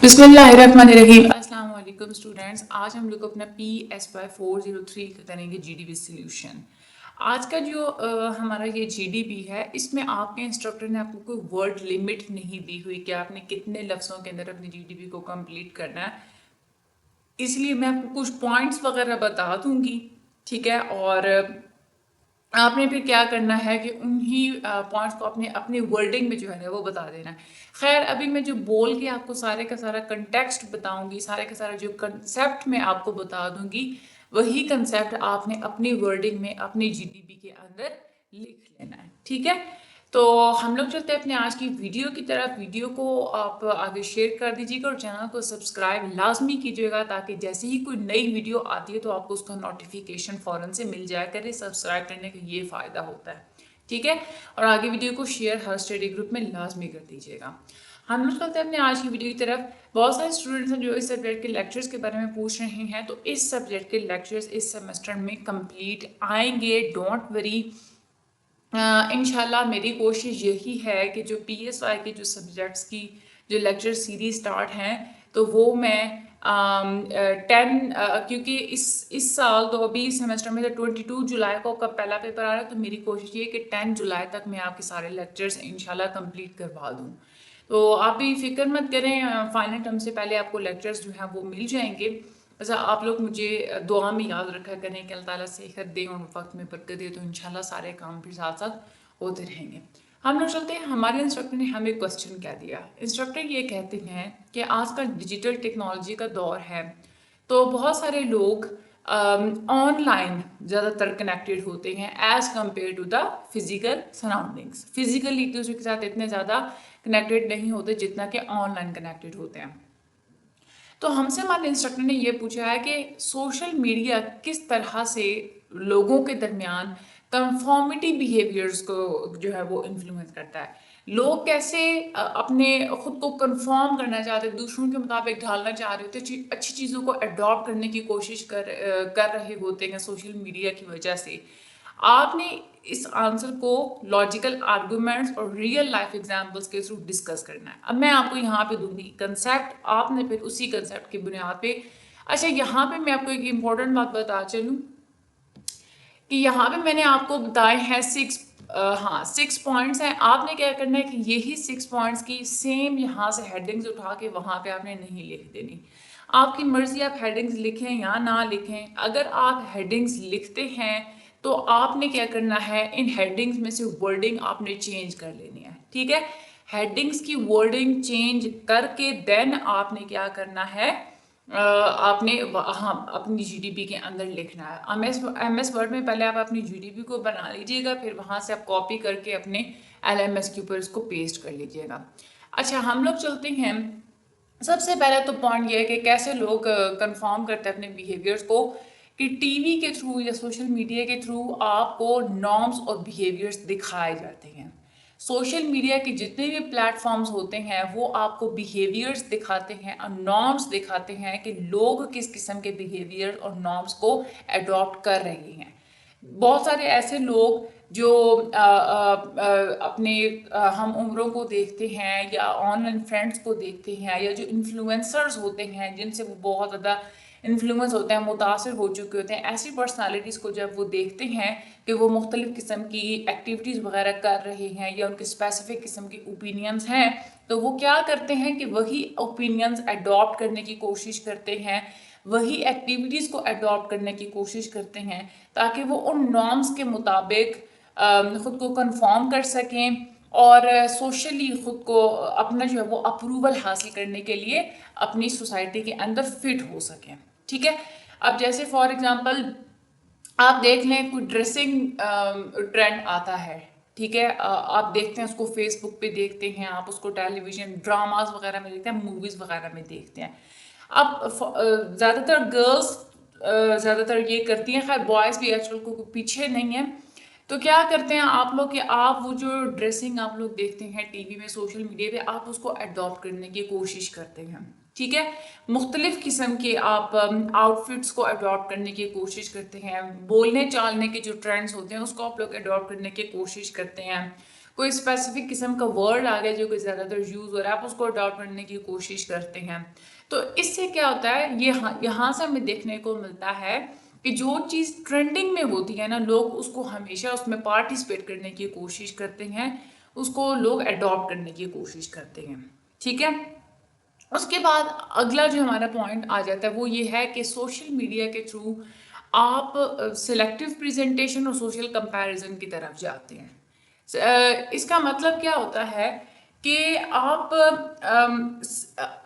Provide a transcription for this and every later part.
बिस्मिल्लाहिर्रहमानिर्रहीम। अस्सलाम वालेकुम स्टूडेंट्स। आज हम लोग अपना PSY 403 का करेंगे जीडीपी सॉल्यूशन। आज का जो हमारा ये जीडीपी है, इसमें आपके इंस्ट्रक्टर ने आपको कोई वर्ड लिमिट नहीं दी हुई कि आपने कितने लफ्ज़ों के अंदर अपनी जीडीपी को कंप्लीट करना है। इसलिए मैं आपको कुछ पॉइंट्स वगैरह बता दूंगी, ठीक है। और आपने फिर क्या करना है कि उन्हीं पॉइंट्स को अपने अपनी वर्डिंग में जो है ना वो बता देना है। खैर, अभी मैं जो बोल के आपको सारे का सारा कंटेक्स्ट बताऊंगी, सारे का सारा जो कंसेप्ट मैं आपको बता दूंगी, वही कंसेप्ट आपने अपनी वर्डिंग में अपनी जीडीपी के अंदर लिख लेना है, ठीक है। तो हम लोग चलते हैं अपने आज की वीडियो की तरफ। वीडियो को आप आगे शेयर कर दीजिएगा और चैनल को सब्सक्राइब लाजमी कीजिएगा, ताकि जैसे ही कोई नई वीडियो आती है तो आपको उसका नोटिफिकेशन फ़ौरन से मिल जाया करे। सब्सक्राइब करने का ये फ़ायदा होता है, ठीक है। और आगे वीडियो को शेयर हर स्टडी ग्रुप में लाजमी कर दीजिएगा। हम लोग चलते हैं अपने आज की वीडियो की तरफ। बहुत सारे स्टूडेंट्स हैं जो इस सब्जेक्ट के लेक्चर्स के बारे में पूछ रहे हैं, तो इस सब्जेक्ट के लेक्चर्स इस सेमेस्टर में कंप्लीट आएंगे, डोंट वरी। इंशाल्लाह मेरी कोशिश यही है कि जो PSY के जो सब्जेक्ट्स की जो लेक्चर सीरीज स्टार्ट हैं, तो वो मैं 10 क्योंकि इस साल तो अभी सेमेस्टर में तो 22 जुलाई को कब पहला पेपर आ रहा है, तो मेरी कोशिश ये है कि 10 जुलाई तक मैं आपके सारे लेक्चर्स इंशाल्लाह कंप्लीट करवा दूँ। तो आप भी फिक्र मत करें, फाइनल टर्म से पहले आपको लेक्चर्स जो हैं वो मिल जाएंगे। बस आप लोग मुझे दुआ में याद रखा करें कि अल्लाह ताला सेहत दे और वक्त में बरकत दे, तो इंशाल्लाह सारे काम फिर साथ साथ होते रहेंगे। हम लोग चलते हैं, हमारे इंस्ट्रक्टर ने हमें क्वेश्चन क्या दिया। इंस्ट्रक्टर ये कहते हैं कि आज का डिजिटल टेक्नोलॉजी का दौर है, तो बहुत सारे लोग ऑनलाइन ज़्यादातर कनेक्टेड होते हैं as compared to the physical surroundings. Physically एक दूसरे के साथ इतने ज़्यादा कनेक्टेड नहीं होते जितना कि ऑनलाइन कनेक्टेड होते हैं। तो हमसे हमारे इंस्ट्रक्टर ने ये पूछा है कि सोशल मीडिया किस तरह से लोगों के दरमियान कंफॉर्मिटी बिहेवियर्स को जो है वो इन्फ्लुएंस करता है। लोग कैसे अपने खुद को कंफॉर्म करना चाहते हैं, दूसरों के मुताबिक ढालना चाह रहे होते हैं, अच्छी चीज़ों को अडॉप्ट करने की कोशिश कर रहे होते हैं सोशल मीडिया की वजह से। आपने इस आंसर को लॉजिकल आर्गुमेंट्स और रियल लाइफ एग्जांपल्स के थ्रू डिस्कस करना है। अब मैं आपको यहाँ पे दूंगी कंसेप्ट, आपने फिर उसी कंसेप्ट की बुनियाद पे। अच्छा, यहाँ पे मैं आपको एक इम्पोर्टेंट बात बता चलूँ कि यहाँ पे मैंने आपको बताए हैं 6 पॉइंट्स हैं। आपने क्या करना है कि यही 6 पॉइंट्स की सेम यहाँ से हेडिंग्स उठा के वहाँ पे आपने नहीं लिख देनी। आपकी मर्जी, आप हेडिंग्स लिखें या ना लिखें। अगर आप हेडिंग्स लिखते हैं तो आपने क्या करना है, इन हेडिंग्स में से वर्डिंग आपने चेंज कर लेनी है, ठीक है। हेडिंग्स की वर्डिंग चेंज करके देन आपने क्या करना है, आपने हाँ अपनी जीडीपी के अंदर लिखना है। एमएस वर्ड में पहले आप अपनी जीडीपी को बना लीजिएगा, फिर वहाँ से आप कॉपी करके अपने LMS के ऊपर इसको पेस्ट कर लीजिएगा। अच्छा, हम लोग चलते हैं। सबसे पहले तो पॉइंट ये है कि कैसे लोग कंफर्म करते हैं अपने बिहेवियर्स को, कि टीवी के थ्रू या सोशल मीडिया के थ्रू आपको नॉर्म्स और बिहेवियर्स दिखाए जाते हैं। सोशल मीडिया के जितने भी प्लेटफॉर्म्स होते हैं वो आपको बिहेवियर्स दिखाते हैं और नॉर्म्स दिखाते हैं कि लोग किस किस्म के बिहेवियर और नॉर्म्स को अडॉप्ट कर रहे हैं। बहुत सारे ऐसे लोग जो अपने हम उम्रों को देखते हैं या ऑनलाइन फ्रेंड्स को देखते हैं या जो इन्फ्लुएंसर्स होते हैं जिनसे वो बहुत ज़्यादा इन्फ्लुएंस होते हैं, मुतासर हो चुके होते हैं, ऐसी पर्सनालिटीज़ को जब वो देखते हैं कि वो मुख्तलिफ़ किस्म की एक्टिविटीज़ वगैरह कर रहे हैं या उनके स्पेसिफिक किस्म के ओपिनियंस हैं, तो वो क्या करते हैं कि वही ओपिनियंस अडॉप्ट करने की कोशिश करते हैं, वही एक्टिविटीज़ को अडॉप्ट करने की कोशिश करते हैं, ताकि वो उन नॉर्म्स के मुताबिक ख़ुद को कंफॉर्म कर सकें और सोशली ख़ुद को अपना जो है वो अप्रूवल हासिल करने के लिए अपनी सोसाइटी के अंदर फिट हो सकें, ठीक है। अब जैसे फॉर एग्जांपल आप देख लें, कोई ड्रेसिंग ट्रेंड आता है, ठीक है, आप देखते हैं उसको फेसबुक पे देखते हैं, आप उसको टेलीविजन ड्रामास वगैरह में देखते हैं, मूवीज़ वगैरह में देखते हैं। अब ज़्यादातर गर्ल्स ज़्यादातर ये करती हैं, खैर बॉयज़ भी आजकल को पीछे नहीं है। तो क्या करते हैं आप लोग कि आप वो जो ड्रेसिंग आप लोग देखते हैं टीवी में, सोशल मीडिया पे, आप उसको अडॉप्ट करने की कोशिश करते हैं, ठीक है। मुख्तलिफ किस्म के आप आउटफिट्स को अडॉप्ट करने की कोशिश करते हैं, बोलने चालने के जो ट्रेंड्स होते हैं उसको आप लोग अडॉप्ट करने की कोशिश करते हैं। कोई स्पेसिफिक किस्म का वर्ड आ गया जो कि ज़्यादातर यूज़ हो रहा है, आप उसको अडॉप्ट करने की कोशिश करते हैं। तो इससे क्या होता है, ये यहाँ से हमें देखने को मिलता है कि जो चीज़ ट्रेंडिंग में होती है ना, लोग उसको हमेशा उसमें पार्टिसिपेट करने की कोशिश करते हैं, उसको लोग अडॉप्ट करने की कोशिश करते हैं। ठीक है। उसके बाद अगला जो हमारा पॉइंट आ जाता है वो ये है कि सोशल मीडिया के थ्रू आप सिलेक्टिव प्रेजेंटेशन और सोशल कंपैरिजन की तरफ जाते हैं। इसका मतलब क्या होता है कि आप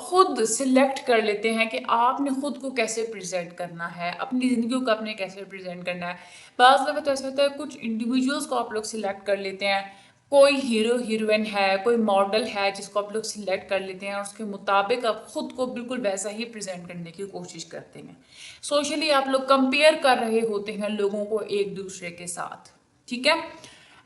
खुद सिलेक्ट कर लेते हैं कि आपने खुद को कैसे प्रेजेंट करना है, अपनी ज़िंदगी को आपने कैसे प्रेजेंट करना है। बाज़ दफ़ा तो ऐसा होता है कुछ इंडिविजुअल्स को आप लोग सिलेक्ट कर लेते हैं, कोई हीरो हीरोइन है, कोई मॉडल है जिसको आप लोग सिलेक्ट कर लेते हैं और उसके मुताबिक आप खुद को बिल्कुल वैसा ही प्रेजेंट करने की कोशिश करते हैं। सोशली आप लोग कंपेयर कर रहे होते हैं लोगों को एक दूसरे के साथ। ठीक है।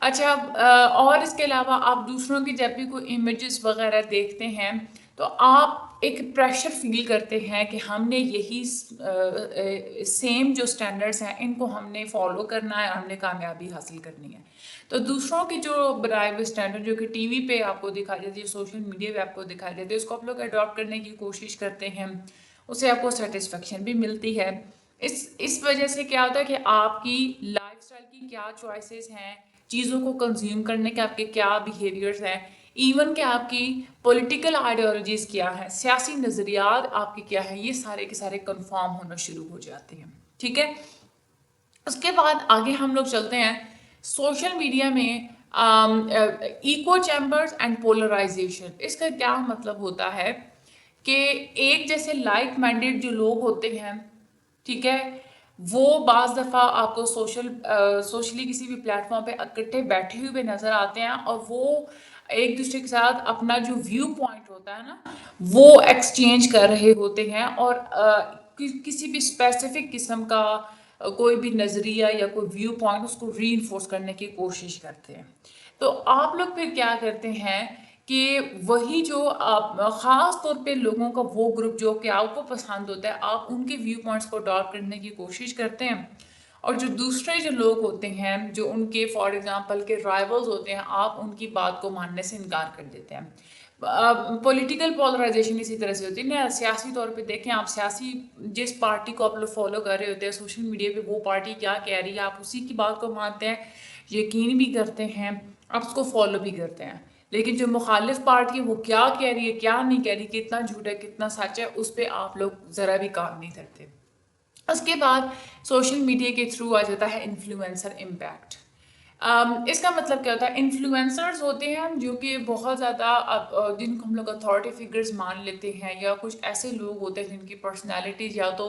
अच्छा, और इसके अलावा आप दूसरों की जब भी कोई इमेजेस वगैरह देखते हैं तो आप एक प्रेशर फील करते हैं कि हमने यही सेम जो स्टैंडर्ड्स हैं इनको हमने फॉलो करना है, हमने कामयाबी हासिल करनी है। तो दूसरों की जो बनाए हुए स्टैंडर्ड जो कि टीवी पे आपको दिखाई देती है, सोशल मीडिया पे आपको दिखाई देती है, उसको आप लोग अडॉप्ट करने की कोशिश करते हैं, उससे आपको सेटिस्फेक्शन भी मिलती है। इस वजह से क्या होता है कि आपकी लाइफस्टाइल की क्या चॉइसेस हैं, चीज़ों को कंज्यूम करने के आपके क्या बिहेवियर्स हैं, इवन कि आपकी पॉलिटिकल आइडियोलॉजीज क्या है, सियासी नज़रियात आपके क्या है, ये सारे के सारे कंफर्म होना शुरू हो जाते हैं। ठीक है। उसके बाद आगे हम लोग चलते हैं सोशल मीडिया में इको चैम्बर्स एंड पोलराइजेशन। इसका क्या मतलब होता है कि एक जैसे लाइक माइंडेड जो लोग होते हैं, ठीक है, वो बाज़ दफ़ा आपको सोशली किसी भी प्लेटफॉर्म पे इकट्ठे बैठे हुए नज़र आते हैं और वो एक दूसरे के साथ अपना जो व्यू पॉइंट होता है ना वो एक्सचेंज कर रहे होते हैं और किसी भी स्पेसिफिक किस्म का कोई भी नज़रिया या कोई व्यू पॉइंट उसको रीइंफोर्स करने की कोशिश करते हैं। तो आप लोग फिर क्या करते हैं कि वही जो आप ख़ास तौर पे लोगों का वो ग्रुप जो कि आपको पसंद होता है, आप उनके व्यू पॉइंट्स को अडॉप्ट करने की कोशिश करते हैं और जो दूसरे जो लोग होते हैं जो उनके फॉर एग्जांपल के राइवल्स होते हैं, आप उनकी बात को मानने से इनकार कर देते हैं। पॉलिटिकल पोलराइजेशन इसी तरह से होती है ना। सियासी तौर पे देखें आप, सियासी जिस पार्टी को आप लोग फॉलो कर रहे होते हैं सोशल मीडिया पे, वो पार्टी क्या कह रही है आप उसी की बात को मानते हैं, यकीन भी करते हैं, आप उसको फॉलो भी करते हैं। लेकिन जो मुखालिफ पार्टी है वो क्या कह रही है क्या नहीं कह रही, कितना झूठ है कितना सच है, उस पर आप लोग ज़रा भी काम नहीं करते। उसके बाद सोशल मीडिया के थ्रू आ जाता है इन्फ्लुएंसर इम्पैक्ट। इसका मतलब क्या होता है, इन्फ्लुएंसर्स होते हैं जो कि बहुत ज़्यादा जिनको हम लोग अथॉरिटी फिगर्स मान लेते हैं, या कुछ ऐसे लोग होते हैं जिनकी पर्सनैलिटीज या तो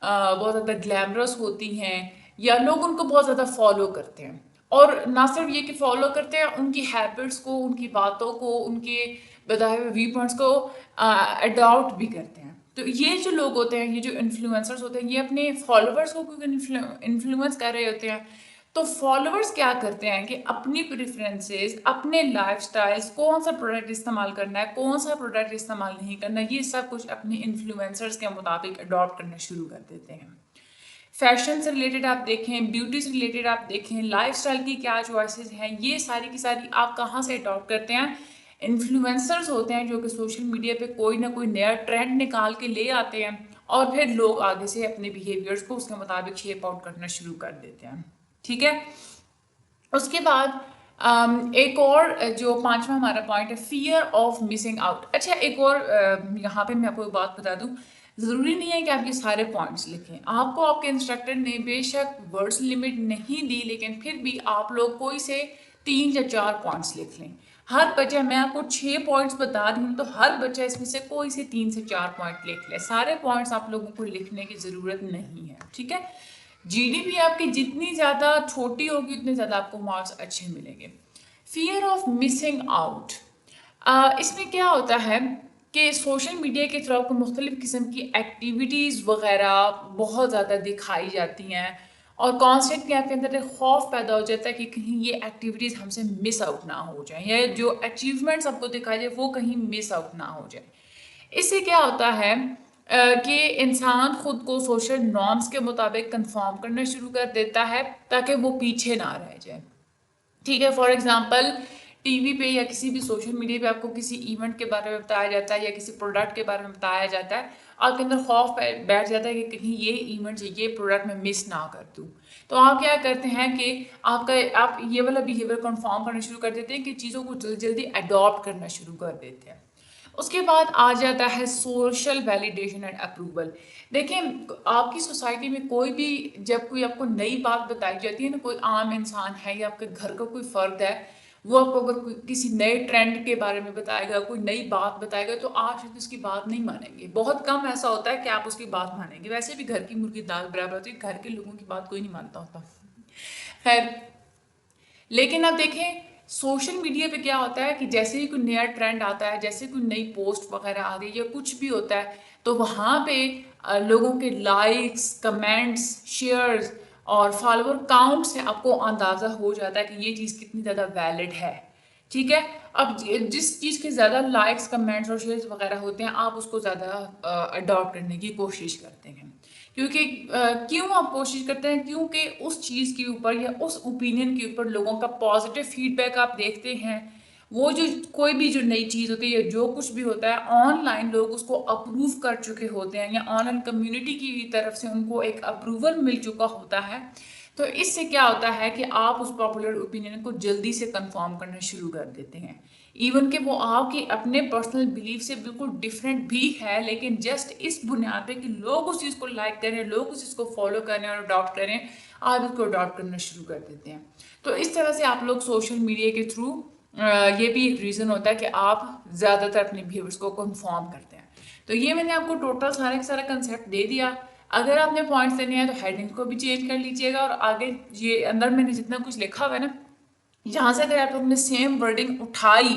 बहुत ज़्यादा ग्लैमरस होती हैं या लोग उनको बहुत ज़्यादा फॉलो करते हैं। और ना सिर्फ ये कि फॉलो करते हैं, उनकी हैबिट्स को, उनकी बातों को, उनके बताए हुए व्यू पॉइंट्स को अडॉप्ट भी करते हैं। तो ये जो लोग होते हैं, ये जो इन्फ्लुएंसर्स होते हैं, ये अपने फॉलोअर्स को इन्फ्लुएंस कर रहे होते हैं। तो फॉलोअर्स क्या करते हैं कि अपनी प्रेफरेंसेस, अपने लाइफस्टाइल्स, कौन सा प्रोडक्ट इस्तेमाल करना है, कौन सा प्रोडक्ट इस्तेमाल नहीं करना, ये सब कुछ अपने इन्फ्लुएंसर्स के मुताबिक अडॉप्ट करना शुरू कर देते हैं। फैशन से रिलेटेड आप देखें, ब्यूटी से रिलेटेड आप देखें, लाइफस्टाइल की क्या चॉइसेस हैं, ये सारी की सारी आप कहाँ से अडॉप्ट करते हैं, इन्फ्लुएंसर्स होते हैं जो कि सोशल मीडिया पे कोई ना कोई नया ट्रेंड निकाल के ले आते हैं और फिर लोग आगे से अपने बिहेवियर्स को उसके मुताबिक शेप आउट करना शुरू कर देते हैं। ठीक है। उसके बाद एक और जो पांचवा हमारा पॉइंट है, फियर ऑफ मिसिंग आउट। अच्छा, एक और यहाँ पे मैं आपको एक बात बता दूं, ज़रूरी नहीं है कि आप ये सारे पॉइंट्स लिखें। आपको आपके इंस्ट्रक्टर ने बेशक वर्ड्स लिमिट नहीं दी, लेकिन फिर भी आप लोग कोई से 3 या 4 पॉइंट्स लिख लें। हर बच्चा, मैं आपको 6 पॉइंट्स बता रही हूँ तो हर बच्चा इसमें से कोई से 3 से 4 पॉइंट लिख ले। सारे पॉइंट्स आप लोगों को लिखने की ज़रूरत नहीं है। ठीक है। जीडीपी आपकी जितनी ज़्यादा छोटी होगी उतने ज़्यादा आपको मार्क्स अच्छे मिलेंगे। फियर ऑफ मिसिंग आउट, इसमें क्या होता है कि सोशल मीडिया के थ्रू आपको मुख्तलिफ़ किस्म की एक्टिविटीज़ वगैरह बहुत ज़्यादा दिखाई जाती हैं और कॉन्स्टेंटली आपके अंदर एक खौफ पैदा हो जाता है कि कहीं ये एक्टिविटीज़ हमसे मिस आउट ना हो जाए, या जो अचीवमेंट्स आपको दिखाई जाए वो कहीं मिस आउट ना हो जाए। इससे क्या होता है कि इंसान खुद को सोशल नॉर्म्स के मुताबिक कंफर्म करना शुरू कर देता है ताकि वो पीछे ना रह जाए। ठीक है। फॉर एग्जांपल टीवी पे या किसी भी सोशल मीडिया पे आपको किसी इवेंट के बारे में बताया जाता है या किसी प्रोडक्ट के बारे में बताया जाता है, आपके अंदर खौफ बैठ जाता है कि कहीं ये इवेंट ये प्रोडक्ट मैं मिस ना कर दूँ। तो आप क्या करते हैं कि आप ये वाला बिहेवियर कन्फर्म करना शुरू कर देते हैं कि चीज़ों को जल्दी जल्दी अडॉप्ट करना शुरू कर देते हैं। उसके बाद आ जाता है सोशल वैलिडेशन एंड अप्रूवल। देखिए, आपकी सोसाइटी में कोई भी जब कोई आपको नई बात बताई जाती है ना, कोई आम इंसान है या आपके घर का कोई फर्द है, वो आपको अगर कोई किसी नए ट्रेंड के बारे में बताएगा, कोई नई बात बताएगा, तो आप शायद उसकी बात नहीं मानेंगे। बहुत कम ऐसा होता है कि आप उसकी बात मानेंगे। वैसे भी घर की मुर्गी दाल बराबर होती है, घर के लोगों की बात कोई नहीं मानता होता। खैर, लेकिन अब देखें सोशल मीडिया पे क्या होता है कि जैसे ही कोई नया ट्रेंड आता है, जैसे कोई नई पोस्ट वगैरह आ गई या कुछ भी होता है, तो वहाँ पे लोगों के लाइक्स, कमेंट्स, शेयर्स और फॉलोअर काउंट से आपको अंदाज़ा हो जाता है कि ये चीज़ कितनी ज़्यादा वैलिड है। ठीक है। अब जिस चीज़ के ज़्यादा लाइक्स, कमेंट्स और शेयर्स वगैरह होते हैं, आप उसको ज़्यादा अडॉप्ट करने की कोशिश करते हैं। क्योंकि क्यों आप कोशिश करते हैं? क्योंकि उस चीज़ के ऊपर या उस ओपिनियन के ऊपर लोगों का पॉजिटिव फीडबैक आप देखते हैं। वो जो कोई भी जो नई चीज़ होती है या जो कुछ भी होता है, ऑनलाइन लोग उसको अप्रूव कर चुके होते हैं या ऑनलाइन कम्युनिटी की तरफ से उनको एक अप्रूवल मिल चुका होता है। तो इससे क्या होता है कि आप उस पॉपुलर ओपिनियन को जल्दी से कंफर्म करना शुरू कर देते हैं। इवन कि वो आपके अपने पर्सनल बिलीफ से बिल्कुल डिफरेंट भी है, लेकिन जस्ट इस बुनियाद पे कि लोग उस चीज़ को लाइक करें, लोग उस चीज़ को फॉलो करें और अडॉप्ट करें, आप उसको अडॉप्ट करना शुरू कर देते हैं। तो इस तरह से आप लोग सोशल मीडिया के थ्रू, ये भी एक रीज़न होता है कि आप ज़्यादातर अपने व्यूअर्स को कंफर्म करते हैं। तो ये मैंने आपको टोटल सारा का सारा कंसेप्ट दे दिया। अगर आपने पॉइंट्स देने हैं तो हेडिंग को भी चेंज कर लीजिएगा, और आगे ये अंदर मैंने जितना कुछ लिखा हुआ है ना, यहाँ से अगर आप लोगों ने सेम वर्डिंग उठाई,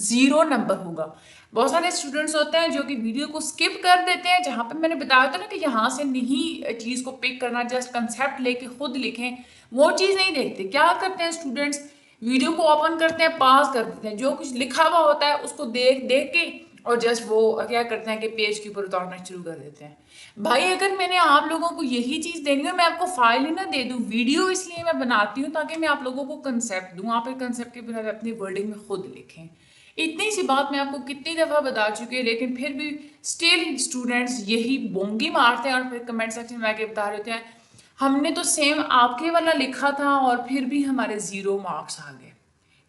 0 नंबर होगा। बहुत सारे स्टूडेंट्स होते हैं जो कि वीडियो को स्किप कर देते हैं, जहाँ पे मैंने बताया था ना कि यहाँ से नहीं चीज़ को पिक करना, जस्ट कंसेप्ट लेके खुद लिखें। वो चीज़ नहीं देखते। क्या करते हैं स्टूडेंट्स? वीडियो को ओपन करते हैं, पास कर देते हैं, जो कुछ लिखा हुआ होता है उसको देख देख के और जस्ट वो क्या करते हैं कि पेज के ऊपर उतारना शुरू कर देते हैं। भाई, अगर मैंने आप लोगों को यही चीज़ देनी हो, मैं आपको फाइल ही ना दे दूँ। वीडियो इसलिए मैं बनाती हूँ ताकि मैं आप लोगों को कंसेप्ट दूँ, आप कंसेप्ट के बिना अपनी वर्डिंग में खुद लिखें। इतनी सी बात मैं आपको कितनी दफ़ा बता चुकी है, लेकिन फिर भी स्टिल स्टूडेंट्स यही बोंगी मारते हैं और फिर कमेंट सेक्शन में आके बता रहे होते हैं हमने तो सेम आपके वाला लिखा था और फिर भी हमारे 0 मार्क्स आ गए।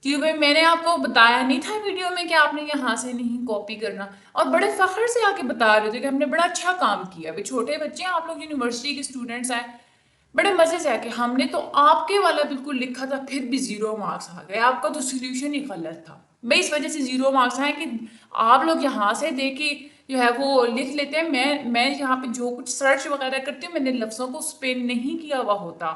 क्यों भाई, मैंने आपको बताया नहीं था वीडियो में कि आपने यहाँ से नहीं कॉपी करना, और बड़े फख्र से आके बता रहे थे कि हमने बड़ा अच्छा काम किया। अभी छोटे बच्चे हैं, आप लोग यूनिवर्सिटी के स्टूडेंट्स हैं, बड़े मजे से आके हमने तो आपके वाला बिल्कुल लिखा था फिर भी 0 मार्क्स आ गए, आपका तो सोल्यूशन ही गलत था। भाई, इस वजह से 0 मार्क्स आए कि आप लोग यहाँ से देखे जो है वो लिख लेते हैं। मैं यहाँ पे जो कुछ सर्च वगैरह करती हूँ, मैंने लफ्ज़ों को स्पेन नहीं किया हुआ होता।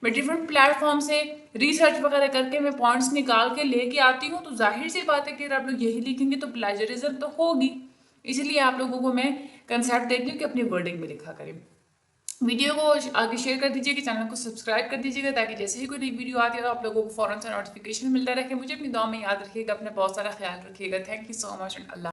मैं डिफरेंट प्लेटफॉर्म से रिसर्च वगैरह करके मैं पॉइंट्स निकाल के लेके आती हूँ। तो जाहिर सी बात है कि अगर आप लोग यही लिखेंगे तो प्लेजरिज्म तो होगी। इसलिए आप लोगों को मैं कंसेप्ट देती हूँ कि अपनी वर्डिंग में लिखा करें। वीडियो को आगे शेयर कर दीजिएगा, चैनल को सब्सक्राइब कर दीजिएगा, ताकि जैसे ही कोई नई वीडियो आती है तो आप लोगों को फौरन से नोटिफिकेशन मिलता रहे। मुझे अपनी दुआ में याद रखिएगा, अपना बहुत सारा ख्याल रखिएगा। Thank you so much and Allah.